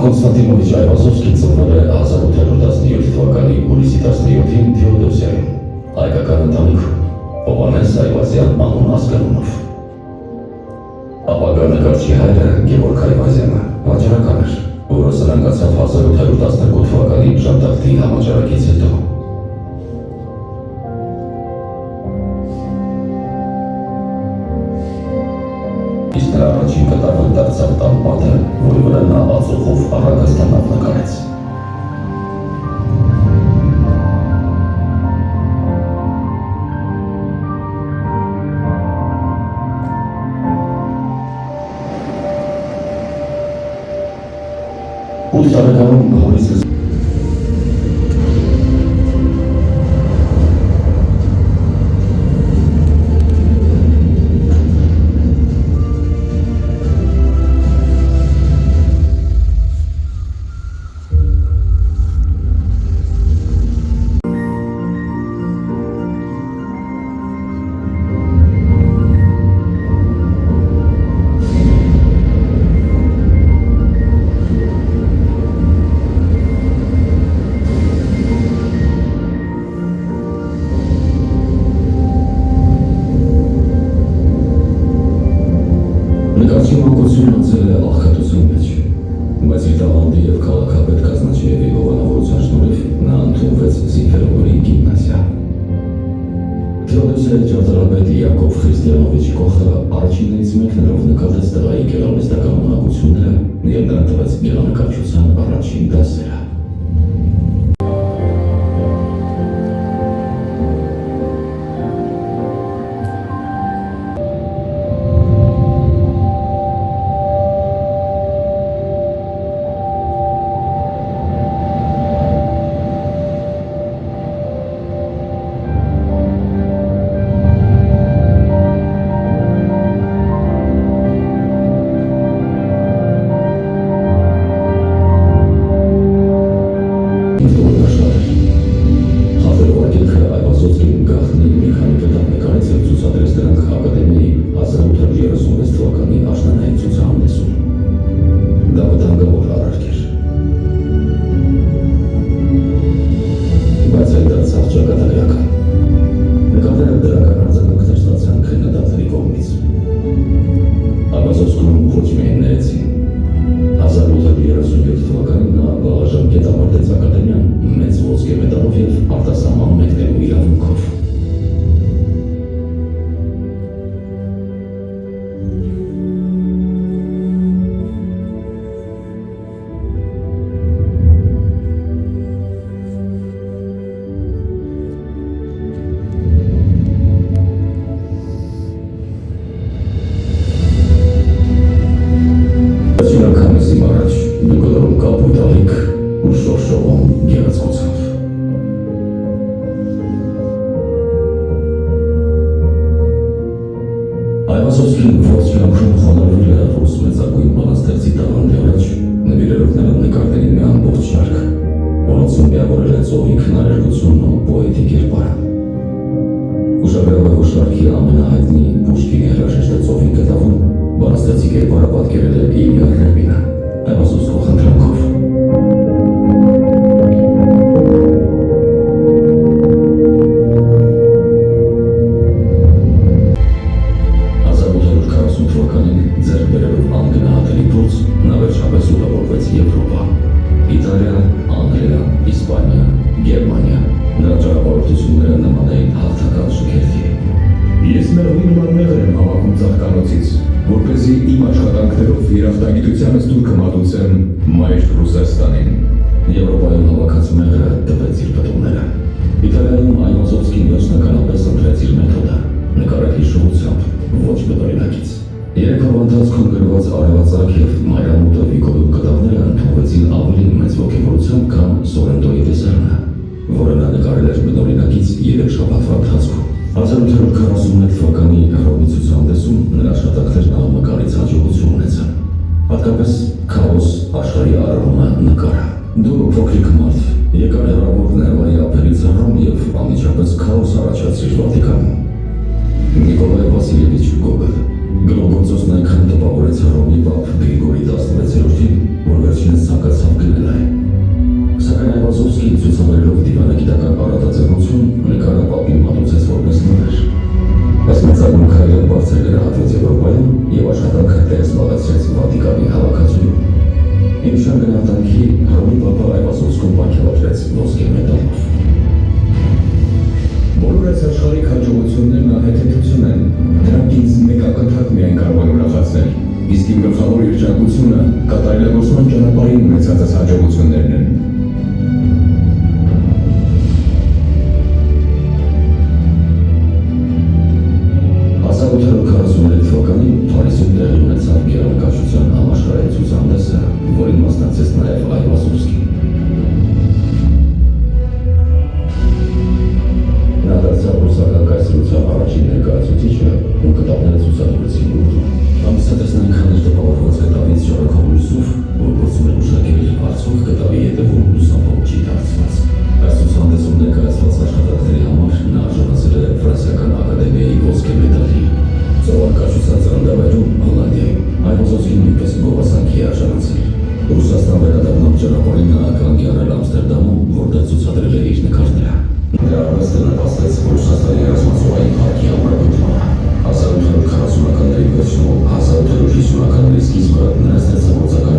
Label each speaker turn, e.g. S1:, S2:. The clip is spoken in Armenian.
S1: Կոնստանտինովիչ Այվազովսկին ծնվել է 1817 թվականի հուլիսի 17-ին Թեոդոսիայում, հայկական ընտանիքում, Հովհաննես Այվազյան անուն ազգանունով։ Ապագա նկարչի հայրը Գևորգ Այվազյանը վաճառական էր, որը սնանկացավ 1812 թվականի Ժանտախտի համաճարակից հետո։ Իսկ նրա առաջին կտավը դարձավ տան պատը, որի վրա նա ածուխով առագաստանավ նկարեց։ Ութ տարեկանում հորից նկարչի մանկությունն անցել է աղքատության մեջ, բայց իր տաղանդի և քաղաքապետ Կազնաչիևի հովանավորության շնորհիվ նա ընդունվեց Զինֆերոպոլի գիմնազիա։ Թեոդոսիայի ճարտարապետ Յակով Խրիստիանովիչ Կոխը առաջիններից մեկներով նկատեց տղայի գեղարվեստական ունակությունները և նրան տվեց գեղանկարչության առաջին դասերը։ Այվազովսկին ողջ կյանքում խոնարհվել է ռուս մեծագույն բանաստեղծի տաղանդի առաջ, նվիրելով նրան նկարների մի ամբողջ շարք, որոնցում միավորել է ծովի քնարերգությունն ու պոետի կերպարը։ Ուշագրավ է, որ շարքի ամենահայտնի Պուշկինի հրաժեշտը ծովի կտավում բանաստեղծի կերպարը պատկերել է Իլյա Ռեպինը Այվազովսկու խնդրանքով։ Իտալիա, Անգլիա, Իսպանիա, Գերմանիա, նրա ճանապարհորդությունները նման էին հաղթական շքերթի։ Ես մեղվի նման մեղր եմ հավաքում ծաղկանոցից, որպեսզի իմ աշխատանքներով երախտագիտությանս դուրքը մատուցեմ մայր Ռուսաստանին։ Եվրոպայում հավաքած մեղրը տվեց իր պտուղները։ Իտալիայում Այվազովսկին վերջնականապես ընտրեց իր մեթոդը՝ նկարել հիշողությամբ, ոչ բնօրինակից։ 3 օրվա ընթացքում գրված արևածագ և մայրամուտը Վիկոյում կտավները ընդունվեցին ավելի մեծ ոգևորությամբ, քան Սորենտոյի տեսարանը, որը նա նկարել էր բնօրինակից 3 շաբաթվա ընթացքում։ 1841 թվականի Հռոմի ցուցահանդեսում նրա աշխատանքներն աղմկալից հաջողություն ունեցան։ Հատկապես «Քաոս» աշխարհի արարողը նկարը։ Դու փոքրիկ մարդ, եկար հեռավոր ներվայի ափերից Հռոմ և անմիջապես քաոս առաջացրիր Վատիկանում։ Նիկոլայ Վասիլևիչ Գոգոլ Գրողգործոցն այնքան տպավորեց Հռոմի պապ Գրիգորի 16-րդին, որ վերջինս ցանկացավ դիսկում պարգևատրեց ոսկե մեդալով։ Բոլոր այս աշխարհի հաջողություններն անհեթեթություն են, դրանք ինձ մեկ ակնթարթ միայն կարող են ուրախացնել, իսկ իմ գլխավոր երջանկությունը կատարելագործման ճանապարհին ունեցած այս հաջողություններն են։ 1843 թվականին Փարիզում տեղի ունեցավ գեղանկարչության համաշխարհային ցուցահանդեսը, որին մասնակցեց նաև Այվազովսկին։ Նա դարձավ ռուսական կայսրության առաջին ներկայացուցիչը, ում կտավները ցուցադրվեցին Լուվրում։ Ամսատեսնային քաներ տպավորված կտավից շարքով լույսով, որ գործում էր ուշագիր հարցով, կտավի ետևում լուսամփոփ չի դարձված։ Այս ցուցահանդեսում ներկայացված աշխատանքների համար նա արժանացել է Ֆրանսիական ակադեմիայի ոսկե մեդալի։ Ծովանկարչության ծննդավայրում Հոլանդիայում Այվազովսկին նույնպես գովասանքի է արժանացել։ Ռուսաստան վերադառնալու ճանապարհին նա կանգ առել Ամստերդամում, որտեղ ցուցադրել է իր նկարները։ Նրա արվեստը նպաստեց Ռուսաստանի ռազմածովային парքի ամրապնդմանը։ 1840-ականների վերջում, 1850-ականների սկիզբը նրա ստեղծագործական